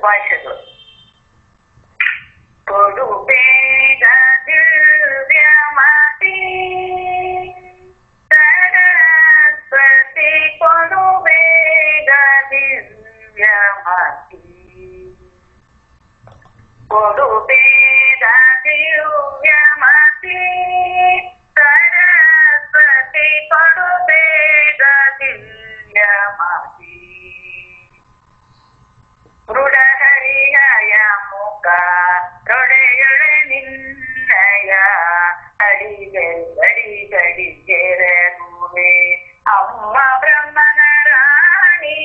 ಶುಭಾಶಯಗಳು. ಕೊಡು ಬೇಗ ದಿವ್ಯಮತಿ ಸರಸ್ವತಿ, ಕೊಡು ಬೇಗ ದಿವ್ಯಮತಿ, ಕೊಡು ಬೇಗ ದಿವ್ಯಮತಿ ಸರಸ್ವತಿ, ಕೊಡು ಬೇಗ ದಿವ್ಯಮತಿ. ಮೃಡಹರಿಯ ಮುಖ ರೊಡೆಯೊಳೆ ನಿನ್ನಯ ಅಡಿಗಡಿಗೆರಗುವೆ ಅಮ್ಮ ಬ್ರಹ್ಮನ ರಾಣಿ.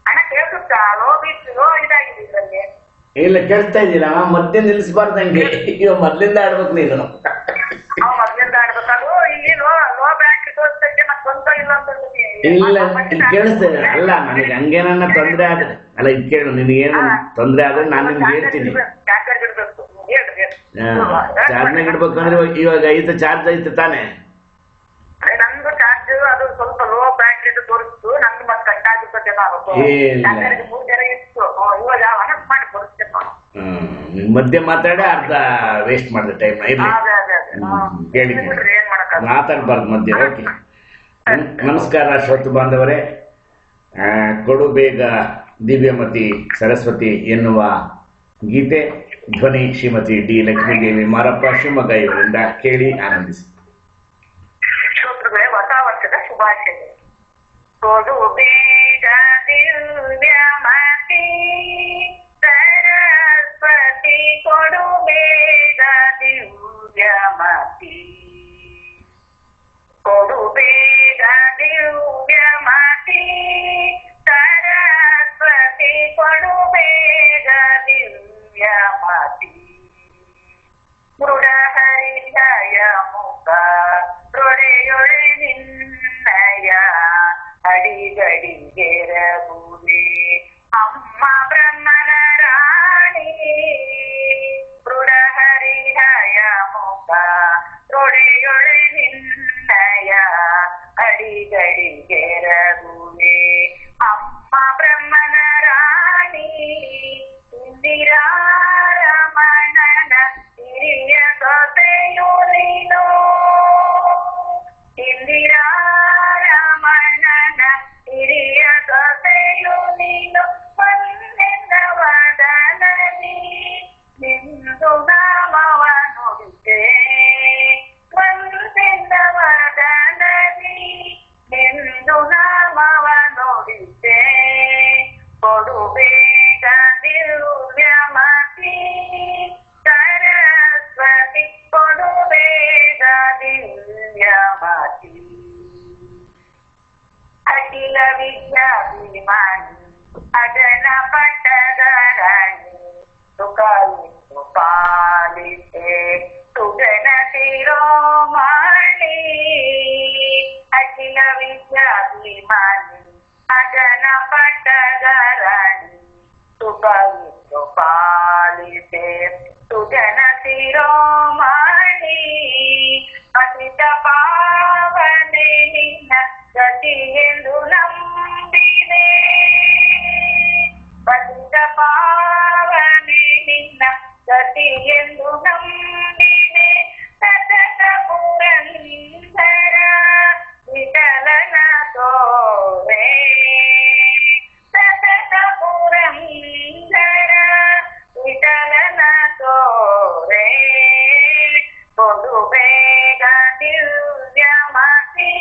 ಅಣ್ಣ ಕೇಳಿಸುತ್ತಾ? ಲೋ ಇದಾಗಿದೆ ಇದರಲ್ಲಿ. ಇಲ್ಲ, ಕೇಳಿಸ್ತಾ ಇದ್ದಿಲ್ಲ. ಮಧ್ಯೆ ನಿಲ್ಲಿಸಬಾರ್ದಂಗೆ. ಇವಾಗ ಮೊದ್ಲಿಂದ ಆಡ್ಬೇಕು ನೀನು. ಮೊದ್ಲಿಂದ ಆಡ್ಬೇಕಾದ್ರು ಇಲ್ಲಿ ಲೋ ಬ್ಯಾಟ್ರಿ ತೋರಿಸ್ತೈತೆ, ಮತ್ತೆ ಸ್ವಂತ ಇಲ್ಲ ಅಂತ ಇಲ್ಲ, ಇಲ್ಲಿ ಕೇಳಿಸ್ತಾ ಇದೆ. ಅಲ್ಲ, ನನಗೆ ಹಂಗೇನನ್ನ ತೊಂದ್ರೆ ಆದ್ರೆ, ಅಲ್ಲ ಇದು ಕೇಳು, ನಿನಗೇನು ತೊಂದ್ರೆ ಆದ್ರೆ ನಾನು ನಿಮ್ಗೆ ಹೇಳ್ತೀನಿ. ಚಾರ್ಜ್ನಾಗ ಇಡ್ಬೇಕಂದ್ರೆ ಇವಾಗ ಐತೆ, ಚಾರ್ಜ್ ಐತೆ ತಾನೆ? ನಂದು ಚಾರ್ಜ್ ಅದು ಸ್ವಲ್ಪ ಲೋ ಬ್ಯಾಟ್ರಿ ತೋರಿಸ್ತು, ನಂದು ಮತ್ತೆ ಕಟ್ ಆಗಿರ್ತದೆ. 3 ಜನ ಇತ್ತು, ಇವಾಗ ಅನೌನ್ಸ್ ಮಾಡಿ ತೋರಿಸ್ತೇನೆ. ಮಧ್ಯೆ ಮಾತಾಡಿ ಅರ್ಧ ವೇಸ್ಟ್ ಮಾಡಿದೆ ಟೈಮ್. ಹೇಳಿ, ಮಾತಾಡ್ಬಾರ್ದು ಮಧ್ಯೆ. ಓಕೆ, ನಮಸ್ಕಾರ ಶ್ರೋತೃ ಬಾಂಧವರೇ. ಕೊಡು ಬೇಗ ದಿವ್ಯಮತಿ ಸರಸ್ವತಿ ಎನ್ನುವ ಗೀತೆ ಧ್ವನಿ ಶ್ರೀಮತಿ ಡಿ ಲಕ್ಷ್ಮೀದೇವಿ ಮಾರಪ್ಪ ಶಿವಮೊಗ್ಗ ಇವರಿಂದ ಕೇಳಿ ಆನಂದಿಸಿ. ಶ್ರೋತೃಗಳೇ, ಹೊಸ ವರ್ಷದ ಶುಭಾಶಯಗಳು. ಕೊಡು ಬೇಗ ದಿವ್ಯಮತಿ ಸರಸ್ವತಿ, ಕೊಡು ಬೇಗ ದಿವ್ಯಮತಿ, ಕೊಡು ಬೇಗ ದಿವ್ಯಮತಿ ಸರಸ್ವತಿ, ಕೊಡು ಬೇಗ ದಿವ್ಯಮತಿ. ಮೃಡಹರಿಯ ಮುಖ ರೊಡೆಯೊಳೆ ನಿನ್ನಯ ಅಡಿಗಡಿಗೆರಗುವೆ ಅಮ್ಮ ಬ್ರಹ್ಮನ ರಾಣಿ. ಮೃಡಹರಿಯ ಮುಖ ರೊಡೆಯೊಳೆ ನಿನ್ನಯ ಅಡಿಗಡಿಗೆರಗುವೆ ಅಮ್ಮ ಬ್ರಹ್ಮನ ರಾಣಿ. ಇಂದಿರಾರಮಣನ ಹಿರಿಯ ಸೊಸೆಯು ನೀನು, ಇಂದಿರಾರಮಣನ ಹಿರಿಯ ಸೊಸೆಯು ನೀನು, ಮನ್ನೆನ್ನ ವದನದಿ ನಿಂದು ನಾಮವ ನುಡಿದೆ, ಮನ್ನೆನ್ನ ವದನದಿ ನಿಂದು ನಾಮವ ನುಡಿದೆ. ಕೊಡು ಬೇಗ ದಿವ್ಯಮತಿ ಸರಸ್ವತಿ, ಕೊಡು ಬೇಗ ದಿವ್ಯಮತಿ. ಅಖಿಲ ವಿದ್ಯಾಭಿಮಾನಿ ಅಜನ ಪಟ್ಟದ ರಾಣಿ, ಸುಖಾಲಿಸು ಪಾಲಿಸೆ ಸುಜನ ಶಿರೋಮಣಿ. ಅಖಿಲ ವಿದ್ಯಾಭಿಮಾನಿ ಅಜನ ಪಟ್ಟದ ರಾಣಿ, ಸುಖಾಲಿಸು ಪಾಲಿಸೆ ಸುಜನ ಶಿರೋಮಣಿ. ಅತಿತ ಪಾವನೆ ನಿನ್ನ ಗತಿ ಎಂದು ನಂಬಿದೆ, ಪತಿತ ಪಾವನೆ ನಿನ್ನ ಗತಿ ಎಂದು ನಂಬಿದೆ. ಸತತ ಪುರಂದರ ವಿಠಲನ ತೋರೆ, ಸತತ ಪುರಂದರ ವಿಠಲನ ತೋರೆ. ಕೊಡು ಬೇಗ ದಿವ್ಯಮತಿ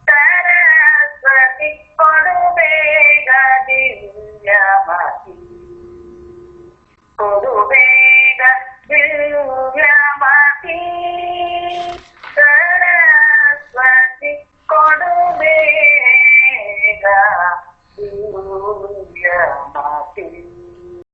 ಸರಸ್ವತಿ, ಕೊಡು ಬೇಗ ದಿವ್ಯಮತಿ, ಕೊಡು ಬೇಗ ದಿವ್ಯಮತಿ.